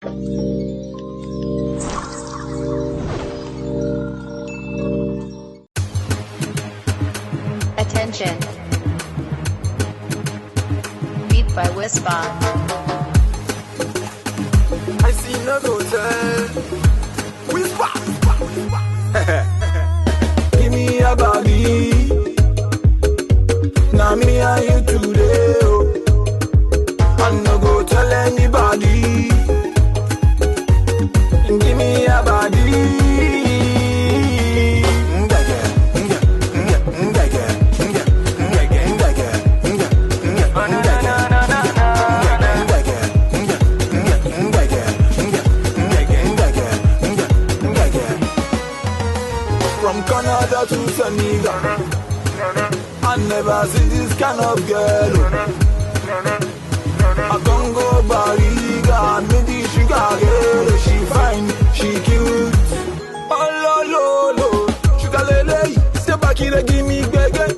Attention. Beat by Whisper. I see no go tell. Whisper. Give me a body. Now me and you today. Oh. I no go tell anybody. Give me a body. From Canada to Senegal, I never see this kind of girl. I can't go Bariga, me the sugar girl. She fine, she cute. Oh lo lo lo, sugar lele, step back here, give me gege.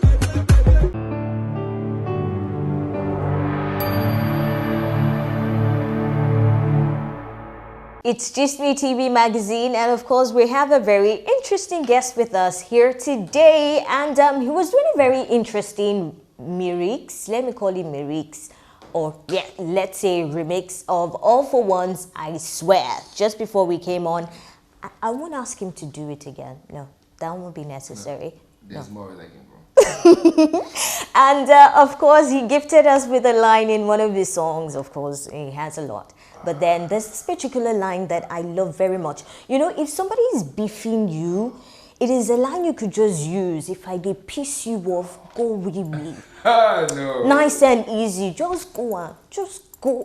It's GistMeTV magazine, and of course we have a very interesting guest with us here today, and he was doing a very interesting lyrics, let me call it lyrics, or yeah, let's say remix of All for One's I Swear. Just before we came on, I won't ask him to do it again. No, that won't be necessary. There's more where that came from. And of course, he gifted us with a line in one of his songs. Of course, he has a lot. But then there's this particular line that I love very much. You know, if somebody is beefing you, it is a line you could just use. If I dey piss you off, go with me. No. Nice and easy. Just go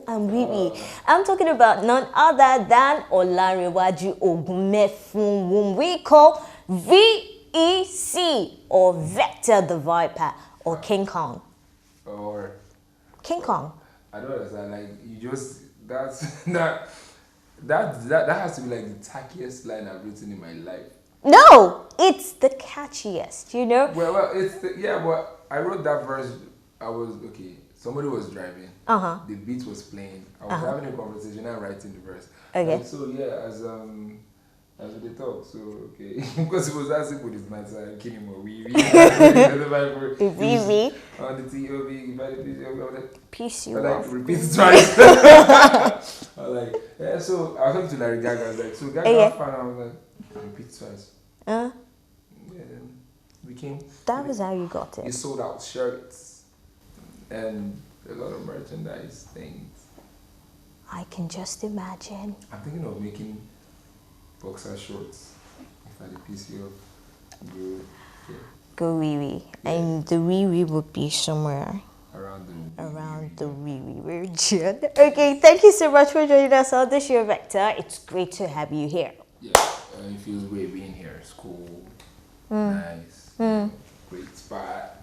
and with me. I'm talking about none other than Olarewaju Ogunmefun, whom we call VEC, or Vector the Viper, or King Kong. Or King Kong. I don't understand. Like you just that has to be like the tackiest line I've written in my life. No, it's the catchiest. You know. Well, but I wrote that verse. I was okay. Somebody was driving. The beat was playing. I was having a conversation and writing the verse. Okay. And so yeah, as we talk, so okay, because it was that simple. This man said, "Kill him or we." We. On the TOB, Piss you I off. like repeat it twice. I was like, yeah. So I was talking to Larry Gaga. I was like, so Gaga fan. I was like, repeat twice. Yeah, then we came. That was how you got We it. sold out shirts and a lot of merchandise things. I can just imagine. I'm thinking of making boxer shorts. If I piece you up, Go wee wee. And the wee wee would be somewhere around the wee wee region. Okay, thank you so much for joining us on the show, Vector. It's great to have you here. Yeah, it feels great being here. It's cool, nice, great spot.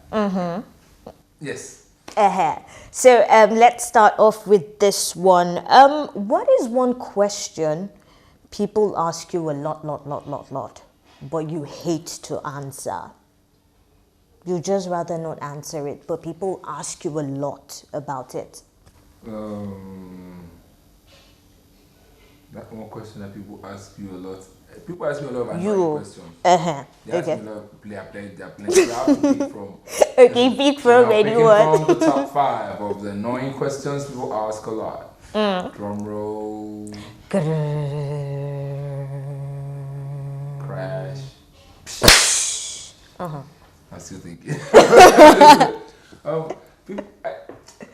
Yes. So let's start off with this one. What is one question people ask you a lot, but you hate to answer? You just rather not answer it, but people ask you a lot about it. That one question that people ask you a lot. People ask me a lot about questions. They ask me a lot of play. I have to pick from. Okay, pick from anyone. From the top 5 of the annoying questions people ask a lot. Drum roll. Crash. I'm still thinking.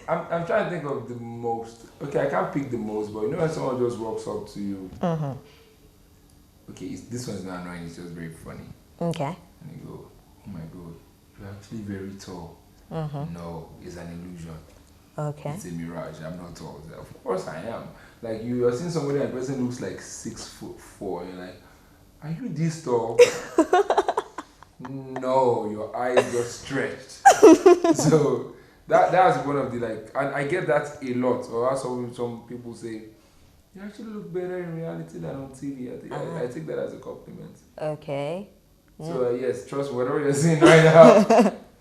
I'm trying to think of the most. Okay, I can't pick the most, but you know when someone just walks up to you. Okay, this one's not annoying. It's just very funny. Okay. And you go, oh my God, you're actually very tall. No, it's an illusion. Okay. It's a mirage. I'm not tall. Of course I am. Like you're seeing somebody and the person looks like 6'4". You're like, are you this tall? No, your eyes just stretched. So that's one of the like, and I get that a lot. Or as some people say, you actually look better in reality than on TV. I take that as a compliment. Okay. So yes, trust me, whatever you're seeing right now,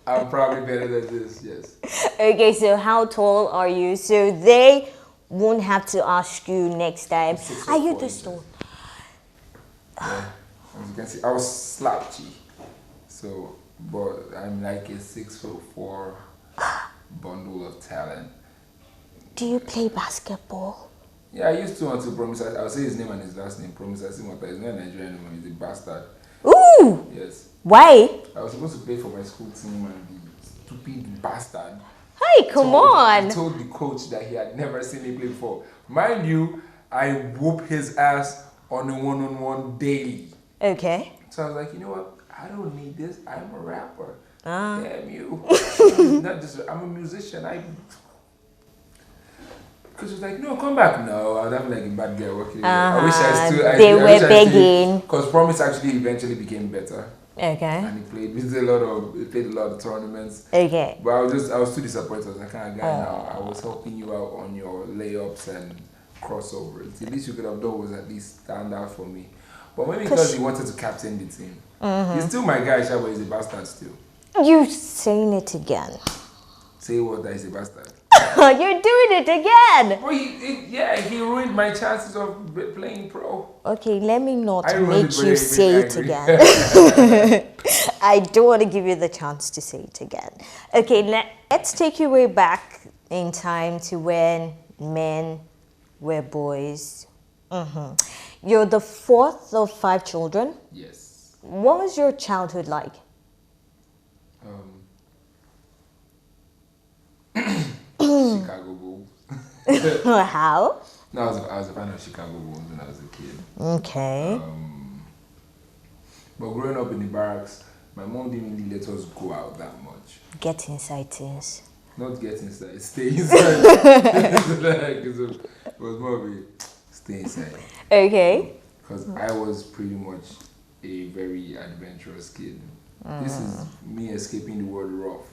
I'm probably better than this. Yes. Okay, so how tall are you? So they won't have to ask you next time. Are you this tall? Yeah. As you can see, I was slouchy. So, but I'm like a 6'4" bundle of talent. Do you play basketball? Yeah, I used to until Promise. I'll say his name and his last name. Promise. He's not Nigerian anymore. He's a bastard. Ooh! Yes. Why? I was supposed to play for my school team and the stupid bastard. Hey, come on! He told the coach that he had never seen me play before. Mind you, I whoop his ass on a one-on-one daily. Okay. So I was like, you know what? I don't need this. I'm a rapper. Ah. Damn you. Not just, I'm a musician. Because she was like, no, come back. No, I was having like a bad girl. Okay. I wish I still. They were begging. Because Promise actually eventually became better. Okay. And he played. He played a lot of tournaments. Okay. But I was too disappointed. I was like, kind of guy now. I was helping you out on your layups and crossovers. The least you could have done was at least stand out for me. But maybe because he wanted to captain the team. He's still my guy, but he's a bastard still. You saying it again. Say what? That he's a bastard. You're doing it again. Well, he ruined my chances of playing pro. Okay, let me not I make ruined you it say it angry. again. I don't want to give you the chance to say it again. Okay, let's take you way back in time to when men were boys. You're the fourth of 5 children. Yes. What was your childhood like? Chicago Bulls. How? No, I was a fan of Chicago Bulls when I was a kid. Okay. But growing up in the barracks, my mom didn't really let us go out that much. Get inside things. Not get inside, stay inside. It was more of a stay inside. Okay. Because I was pretty much a very adventurous kid. This is me escaping the world rough.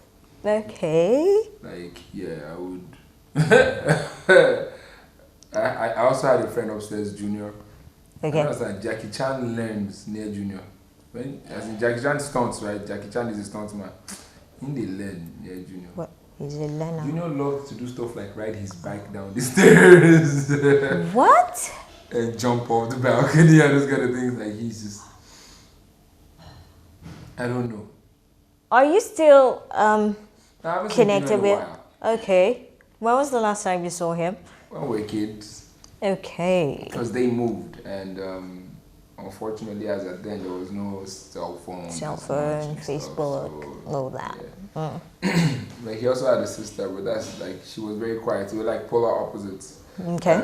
Okay. Like, yeah, I would. I also had a friend upstairs, Junior. Okay. And I was like, Jackie Chan learns near Junior. As in Jackie Chan stunts, right? Jackie Chan is a stuntman. They learn near Junior. What? He's a learner. Junior loves to do stuff like ride his bike down the stairs. What? And jump off the balcony and those kind of things. Like, he's just. I don't know. Are you still I haven't seen connected Junior in a with? while. Okay. When was the last time you saw him? When we were kids. Okay. Because they moved and unfortunately as at then there was no cell phone. Facebook, all that. Yeah. Like he also had a sister, but that's like she was very quiet. We were like polar opposites. Okay.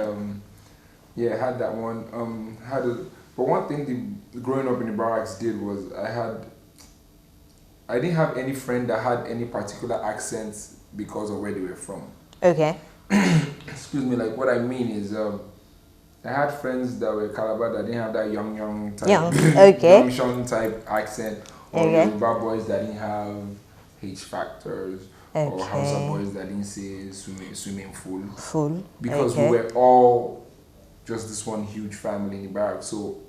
Yeah, had that one. But one thing growing up in the barracks did was I didn't have any friend that had any particular accents because of where they were from. Okay. Excuse me, like what I mean is I had friends that were Calabar that didn't have that young type okay. young type accent, or Okay. Yoruba boys that didn't have H factors, or Hausa boys that didn't say swimming full. Because we were all just this one huge family in the barracks. So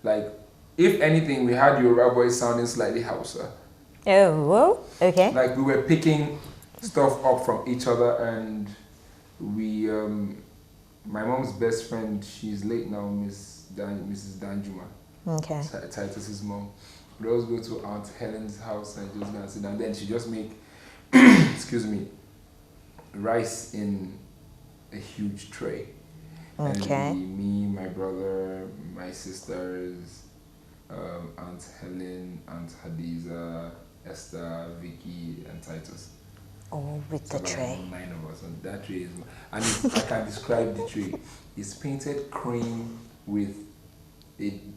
like if anything we had Yoruba boys sounding slightly Hausa. Oh, whoa. Okay. Like we were picking stuff up from each other, and we my mom's best friend, she's late now, Mrs. Danjuma. Okay. Titus's mom. We always go to Aunt Helen's house and just go and sit down. Then she just make excuse me, rice in a huge tray. Okay. And me, my brother, my sisters, Aunt Helen, Aunt Hadiza, Esther, Vicky, and Titus. Oh, with It's the about tray. 9 of us, and that tray is, and I can describe the tray. It's painted cream with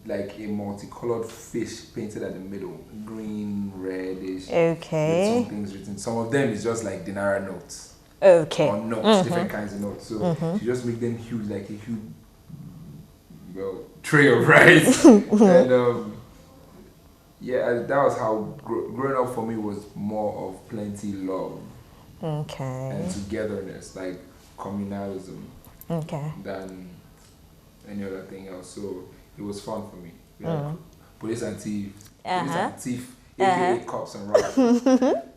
like a multicolored fish painted at the middle, green, reddish. Okay. With some things written. Some of them is just like dinara notes. Okay. Or notes, different kinds of notes. So you just make them huge, like a huge, tray of rice. And yeah, that was how growing up for me was more of plenty love. Okay. And togetherness, like communalism, Okay. than any other thing else. So it was fun for me. Like police and thief, aka cops and robbers. Me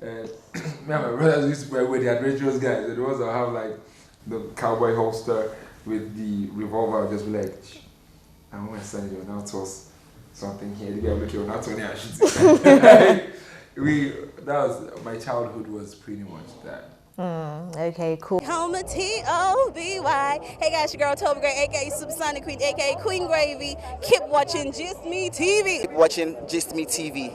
and my brothers used to play with the adventurous guys, the ones that have like the cowboy holster with the revolver. I'll just be like, I want to send you now toss something here. Maybe I'm looking on that I should say. That was my childhood was pretty much that. Okay, cool. Home of T-O-B-Y. Hey guys, your girl Toby Gray, aka Supersonic Queen, aka Queen Gravy. Keep watching Just Me TV. Keep watching Just Me TV.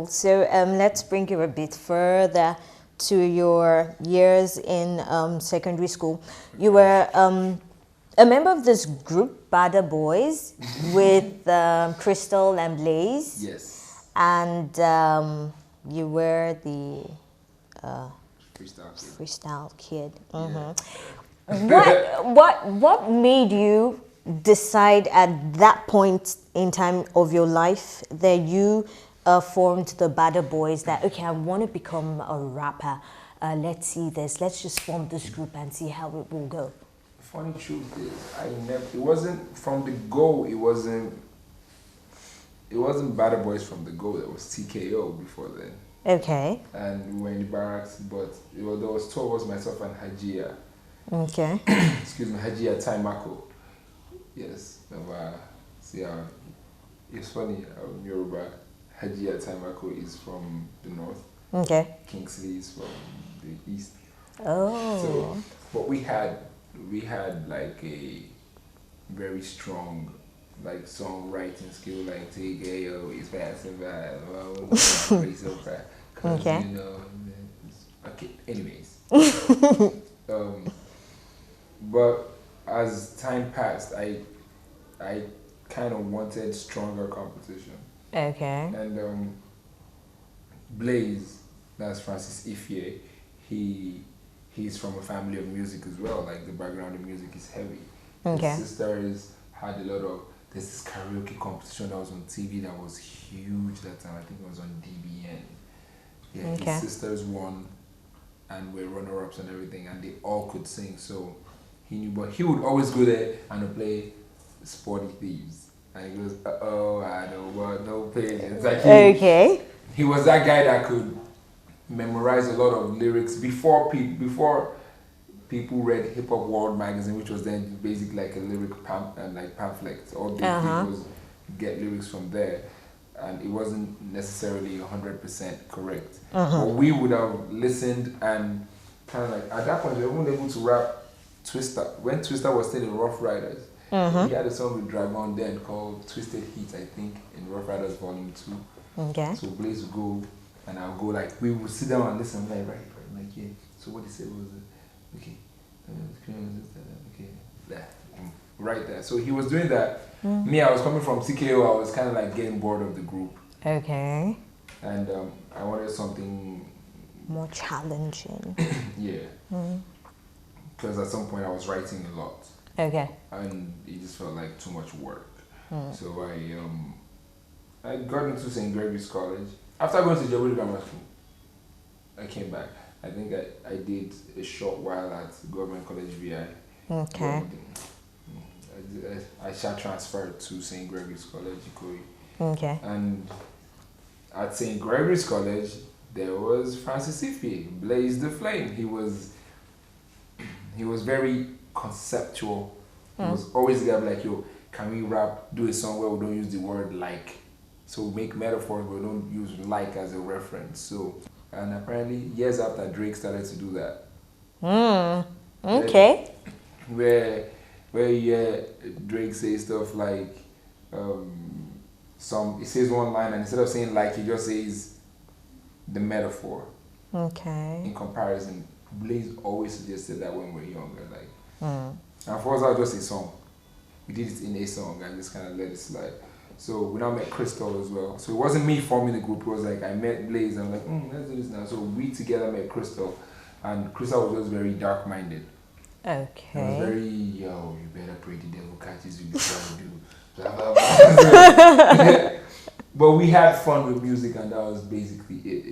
So let's bring you a bit further to your years in secondary school. You were a member of this group, Bada Boys, with Crystal and Blaze. Yes. And you were the freestyle kid. What made you decide at that point in time of your life that you formed the Bada Boys, that okay, I want to become a rapper, let's see this, let's just form this group and see how it will go? Funny truth is, it wasn't from the go. It wasn't Bada Boys from the go. There was TKO before then. Okay. And we were in the barracks, but there was two of us, myself and Hajia. Okay. Excuse me, Hajia Taimako. Yes. It's funny, Yoruba, Hajia Taimako is from the north. Okay. Kingsley is from the east. Oh. So, but we had like a very strong like songwriting skill, like TKO is fast and bad. Okay. You know, okay. Anyways, but as time passed, I kind of wanted stronger competition. Okay. And Blaze, that's Francis Ifye, he's from a family of music as well. Like the background of music is heavy. Okay. His sisters had a lot of. There's this karaoke competition that was on TV that was huge that time. I think it was on DBN. Yeah, Okay. his sisters won and were runner-ups and everything, and they all could sing. So he knew, but he would always go there and play Sporty Thieves. And he goes, I don't want no pain. It's like he was that guy that could memorize a lot of lyrics before people read Hip Hop World magazine, which was then basically like a lyric pamphlet. All the people get lyrics from there, and it wasn't necessarily 100% correct. But we would have listened and kind of like at that point we weren't able to rap Twista when Twista was still in Rough Riders. We had a song with Dragon then called Twisted Heat, I think, in Rough Riders Volume 2. Okay. So Blaze would go and I'll go like we would sit down and listen like right like yeah. So what he said was okay, right there. So he was doing that. Me, I was coming from TKO. I was kind of like getting bored of the group. Okay. And I wanted something more challenging. Yeah. Because at some point I was writing a lot. Okay. And it just felt like too much work. So I got into St. Gregory's College. After going to Jehovah's Grammar School, I came back. I think I did a short while at Government College VI. Okay. I shall transfer to St. Gregory's College, Ikoyi. Okay. And at St. Gregory's College, there was Francis Ify, Blaze the Flame. He was very conceptual. He was always the guy like, yo, can we do a song where we don't use the word like? So we make metaphors, but we don't use like as a reference. So, and apparently years after Drake started to do that. Okay. Where Drake says stuff like, he says one line and instead of saying like, he just says the metaphor. Okay. In comparison, Blaze always suggested that when we were younger, like, and for us that was just a song. We did it in a song and just kind of let it slide. So we now met Crystal as well. So it wasn't me forming the group. It was like I met Blaze and I'm like, let's do this now. So we together met Crystal, and Crystal was just very dark-minded. Okay. It was very, yo, you better pray the devil catches you before you do. Blah, blah, blah. But we had fun with music, and that was basically it.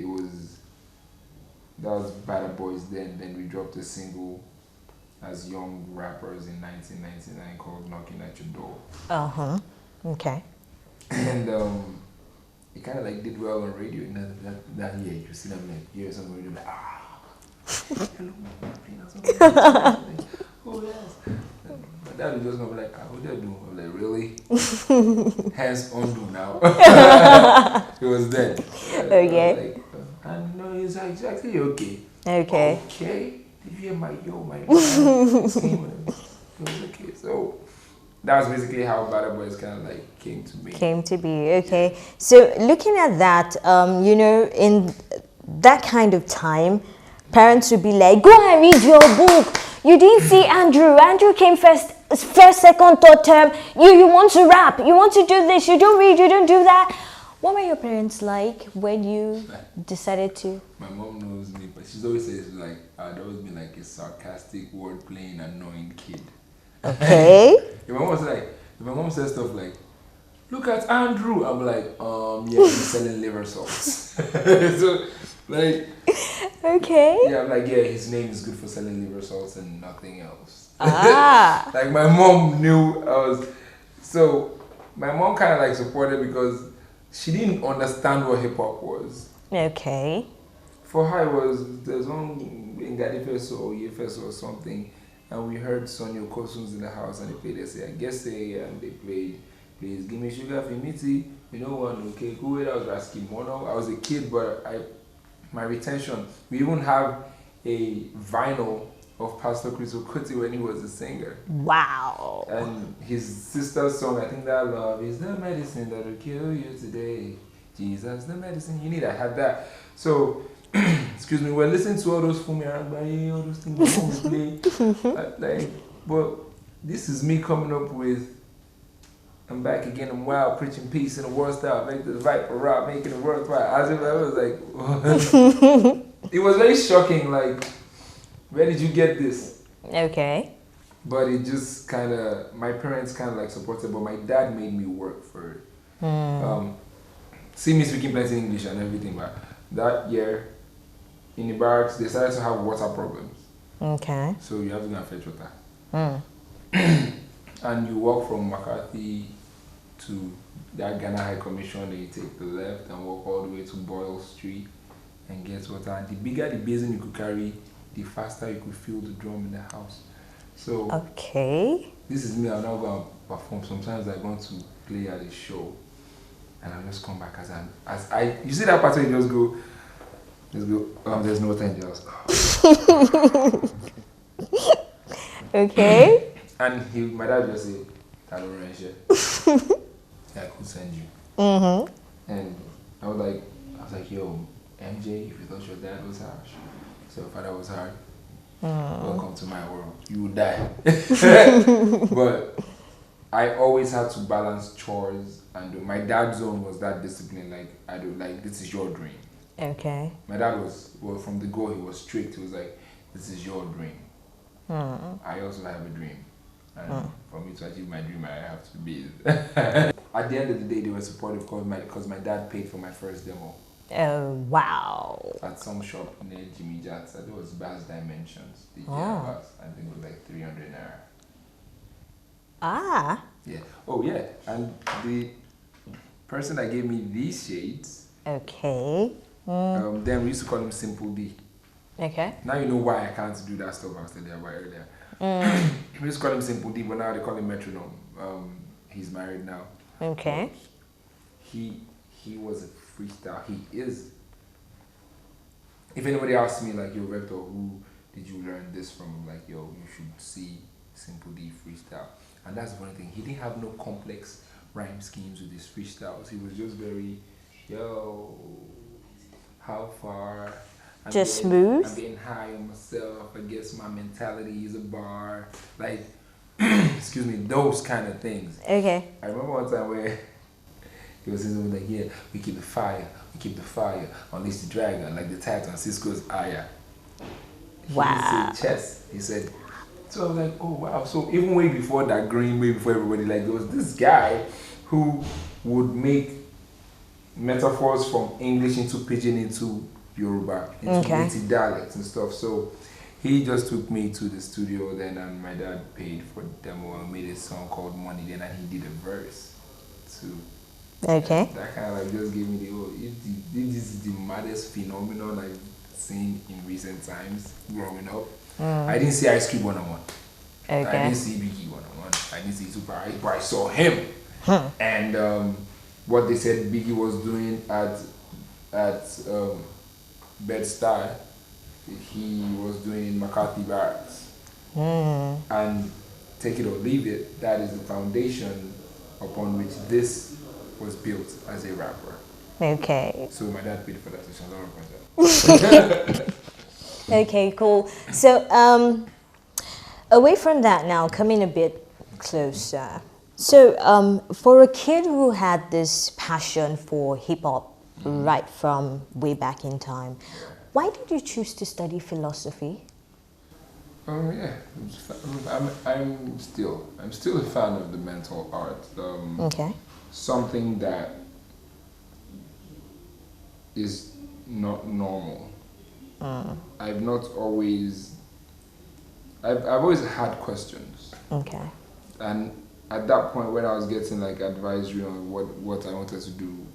That was Bada Boys then. Then we dropped a single as young rappers in 1999 called Knocking at Your Door. Okay. And he kind of like did well on radio in that year. You see them like years on radio, like hello, playing or something. Like, oh yes. And my dad would just go like, what they do? I'm like, really? Hands undo now. He was dead. Okay. Like, and no, he's exactly okay. Okay. Okay. Did you hear my man? It was okay. So that was basically how Bad Boys kind of like came to be. Came to be, okay. So looking at that, you know, in that kind of time, parents would be like, go and read your book. You didn't see Andrew. Andrew came first, second, third term. You want to rap. You want to do this. You don't read. You don't do that. What were your parents like when you decided to? My mom knows me, but she's always says like I'd always been like a sarcastic, word playing, annoying kid. Okay. If my mom says stuff like, "Look at Andrew," I'm like, yeah, he's selling liver salts. So, like, Okay. yeah, I'm like, yeah, his name is good for selling liver salts and nothing else. Ah. Like my mom knew I was. So my mom kind of like supported because she didn't understand what hip hop was. Okay. For her, it was there's one in Gadifeso or Yefeso or something, and we heard Sonny Okosun's in the house and they played I guess and they played Please Give Me Sugar for Miti, you know what, okay, cool, that was Rasky Mono. I was a kid, but my retention, we even have a vinyl of Pastor Chris Okuti when he was a singer. Wow. And his sister's song, I think that love is the medicine that will kill you today. Jesus, the medicine you need. I had that. So, excuse me, we're listening to all those Fumi Aragbaye, all those things we play. But this is me coming up with, I'm back again, I'm wild, preaching peace in the world style, make the viper rap, making it worthwhile. As if I was like, it was very shocking, like, where did you get this? Okay. But it just kind of, my parents kind of like supported, but my dad made me work for it. See me speaking plenty English and everything, but that year in the barracks, they started to have water problems. Okay. So you have to go and fetch water. And you walk from McCarthy to that Ghana High Commission, then you take the left and walk all the way to Boyle Street and get water. And the bigger the basin you could carry, the faster you could fill the drum in the house. So Okay. this is me. I'll now go and perform. Sometimes I go to play at a show, and I'll just come back as I. You see that part where you just go. There's no water in the house. Okay. And my dad just said, "I don't run shit. I could send you." And I was like, "Yo, MJ, if you thought your dad was harsh, so your father was hard, welcome to my world. You would die." But I always had to balance chores, and my dad's zone was that discipline. Like, I do, like, this is your dream. Okay. My dad was, well, from the go, he was strict. He was like, this is your dream. I also have a dream. And for me to achieve my dream, I have to be. At the end of the day, they were supportive because my dad paid for my first demo. Oh, wow. At some shop near Jimmy Jack's. I think it was Bass Dimensions. The Bass. I think it was like 300 naira. Ah. Yeah. Oh, yeah. And the person that gave me these shades, Okay. then we used to call him Simple D. Okay. Now you know why I can't do that stuff I was telling you about earlier. We used to call him Simple D, but now they call him Metronome. He's married now. Okay. He was a freestyle. He is. If anybody asks me, like, yo, Rector, who did you learn this from? Like, yo, you should see Simple D freestyle. And that's one thing. He didn't have no complex rhyme schemes with his freestyles. He was just very, yo, how far? Just smooth? I'm getting high on myself. I guess my mentality is a bar. Like, excuse me, those kind of things. Okay. I remember one time where he was saying like, yeah, we keep the fire, unleash the dragon, like the Titan, Cisco's Aya. Wow. He didn't say chess, he said, so I was like, oh wow. So even way before that green, way before everybody, like, there was this guy who would make metaphors from English into Pidgin into Yoruba, into native dialects and stuff. So he just took me to the studio then, and my dad paid for the demo and made a song called Money then, and he did a verse too. Okay. That kind of like just gave me the whole. If this is the maddest phenomenon I've seen in recent times growing up. I didn't see Ice Cube 1-on-1. I Okay. didn't see Biggie 1-on-1. I didn't see Tupac, but I saw him. And what they said Biggie was doing at Bed-Stuy, he was doing in McCarthy Barracks. And take it or leave it, that is the foundation upon which this was built as a rapper. Okay. So my dad paid for that session. Okay, cool. So, away from that now, coming a bit closer. So, for a kid who had this passion for hip hop right from way back in time, why did you choose to study philosophy? Yeah, I'm still a fan of the mental art. Okay. Something that is not normal. I've always had questions. Okay. And at that point, when I was getting like advisory on what I wanted to do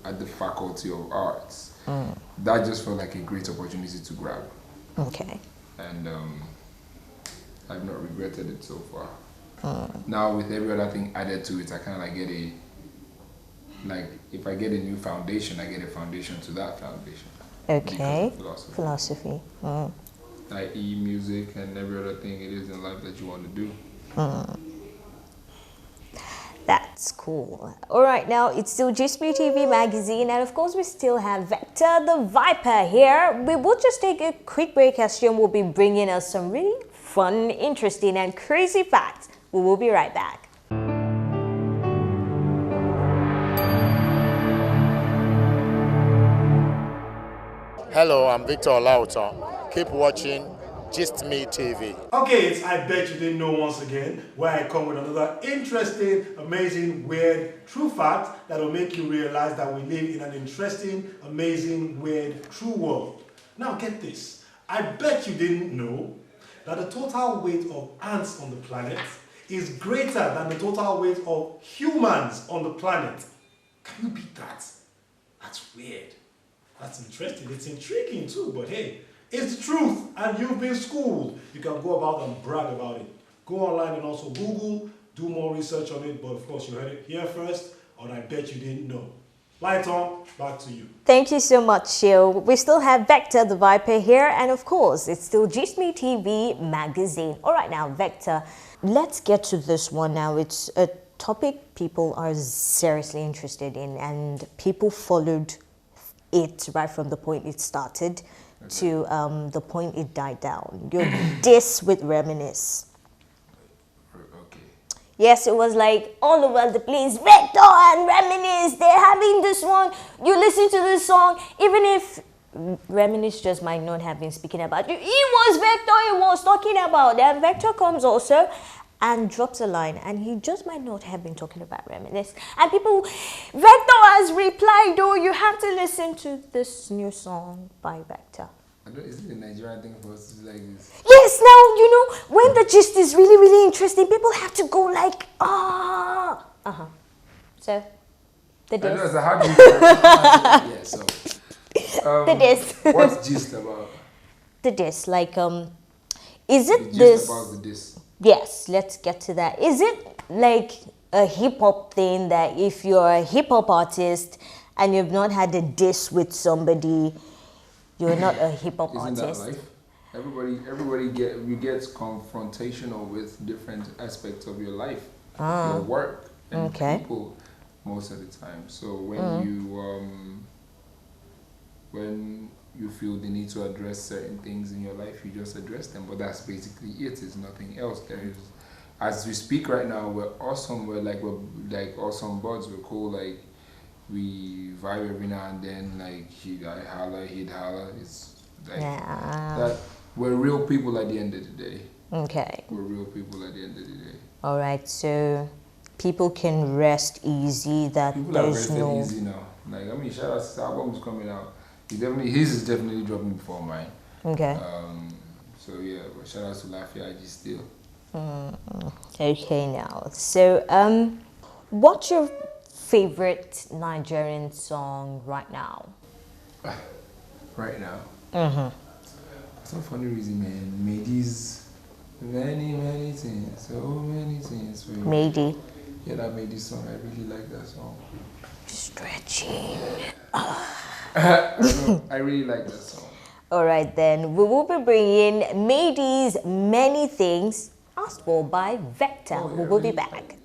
at the Faculty of Arts, that just felt like a great opportunity to grab. Okay. And I've not regretted it so far. Now with every other thing added to it, I kind of like if I get a new foundation, I get a foundation to that foundation. Okay. Because of Philosophy. i.e. music and every other thing it is in life that you want to do. That's cool. All right, now it's still GistMeTV magazine, and of course we still have Vector the Viper here. We will just take a quick break as Sean will be bringing us some really fun, interesting, and crazy facts. We will be right back. Hello, I'm Victor Olauton. Keep watching GistMeTV. Okay, it's I Bet You Didn't Know once again, where I come with another interesting, amazing, weird, true fact that will make you realize that we live in an interesting, amazing, weird, true world. Now get this. I bet you didn't know that the total weight of ants on the planet is greater than the total weight of humans on the planet. Can you beat that? That's weird. That's interesting. It's intriguing too, but hey, it's the truth and you've been schooled. You can go about and brag about it. Go online and also Google, do more research on it, but of course you heard it here first, or I bet you didn't know. Light on, back to you. Thank you so much, Shil. We still have Vector the Viper here, and of course, it's still GistMeTV magazine. All right, now, Vector, let's get to this one now. It's a topic people are seriously interested in, and people followed it right from the point it started to the point it died down. Your diss with Reminisce. Okay. Yes, it was like all over the place. Vector and Reminisce, they're having this one. You listen to this song, even if Reminisce just might not have been speaking about you. It was Vector he was talking about. Then Vector comes also and drops a line, and he just might not have been talking about Reminisce. And people, Vector has replied, oh, you have to listen to this new song by Vector. Is it a Nigerian thing for us to like this? Yes, now, you know, when the gist is really, really interesting, people have to go like, ah. So, the diss. I know, so how do you yeah, so. The diss. What's gist about? The diss, like, is it The this? gist about the diss. Yes, let's get to that. Is it like a hip hop thing that if you're a hip hop artist and you've not had a diss with somebody, you're not a hip hop Isn't artist? that life? Everybody gets confrontational with different aspects of your life, your work, and people most of the time. So when you feel the need to address certain things in your life, you just address them. But that's basically it. It's nothing else. There is, as we speak right now, we're awesome. We're like awesome buds. We're cool. Like we vibe every now and then. Like he'd holler. It's like that. We're real people at the end of the day. Okay. We're real people at the end of the day. All right. So people can rest easy that People are there's rested no. easy now. Like I mean, shout out to the album's coming out. His is definitely dropping before mine. Okay. So yeah, but shout out to Lafayette still. Okay now. So what's your favorite Nigerian song right now? Right now. For some funny reason, man, Mady's many things, so many things for you. Mady. Yeah, that Mady song, I really like that song. Stretching. I really like that song. All right, then we will be bringing Mady's Many Things, asked for by Vector. We will be back.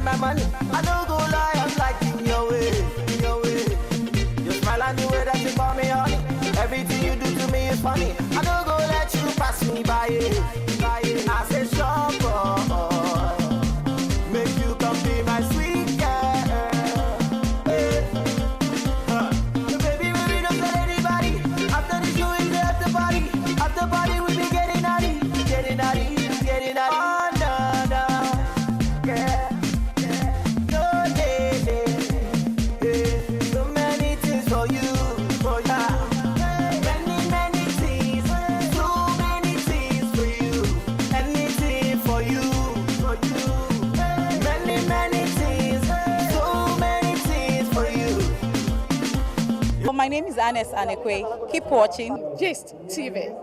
My money, I don't go lie, I'm liking your way. You smile and the way that you call me honey. Everything you do to me is funny. I don't go let you pass me by. I say sure, make you come be my sweet girl. Baby, don't tell anybody. After this, you will be at the party. After party, we'll be getting naughty. Oh, no, yeah. My name is Anes Anekwe. Keep watching Gist TV.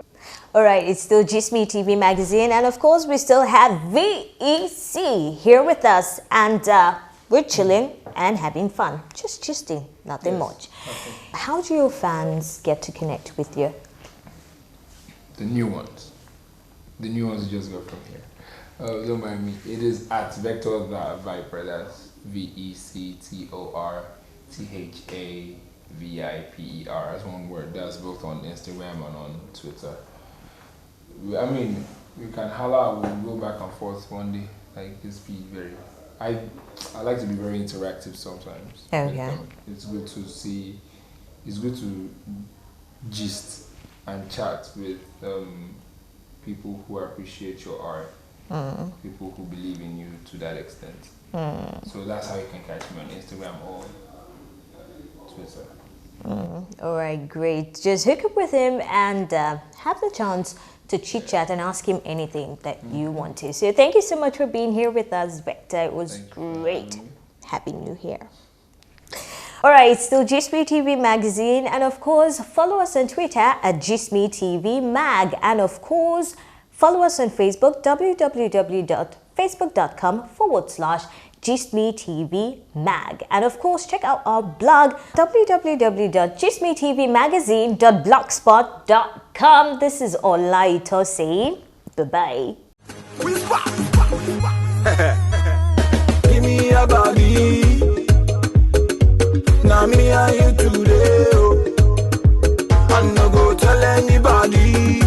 All right, it's still GistMeTV magazine, and of course we still have VEC here with us, and we're chilling and having fun, just gisting, nothing much. Okay. How do your fans get to connect with you? The new ones just go from here. Don't mind me. It is at Vector the Viper. That's VECTORTHAVIPER. That's one word. That's both on Instagram and on Twitter. I mean, we can holla. We'll go back and forth one day. Like, just be very. I like to be very interactive sometimes. Oh yeah. It's good to see. It's good to gist and chat with people who appreciate your art. People who believe in you to that extent. So that's how you can catch me on Instagram or Twitter. All right, great. Just hook up with him and have the chance to chit chat and ask him anything that you want to. So thank you so much for being here with us, Vector. It was great. Happy New Year. All right, still GistMeTV magazine, and of course follow us on Twitter at GistMeTvMag, and of course follow us on Facebook, www.facebook.com/GistMeTvMag. And of course, check out our blog, www.GistMeTVMagazine.blogspot.com. This is Olaito saying bye-bye. Give me a body. Now me and you today. I'm not go tell anybody.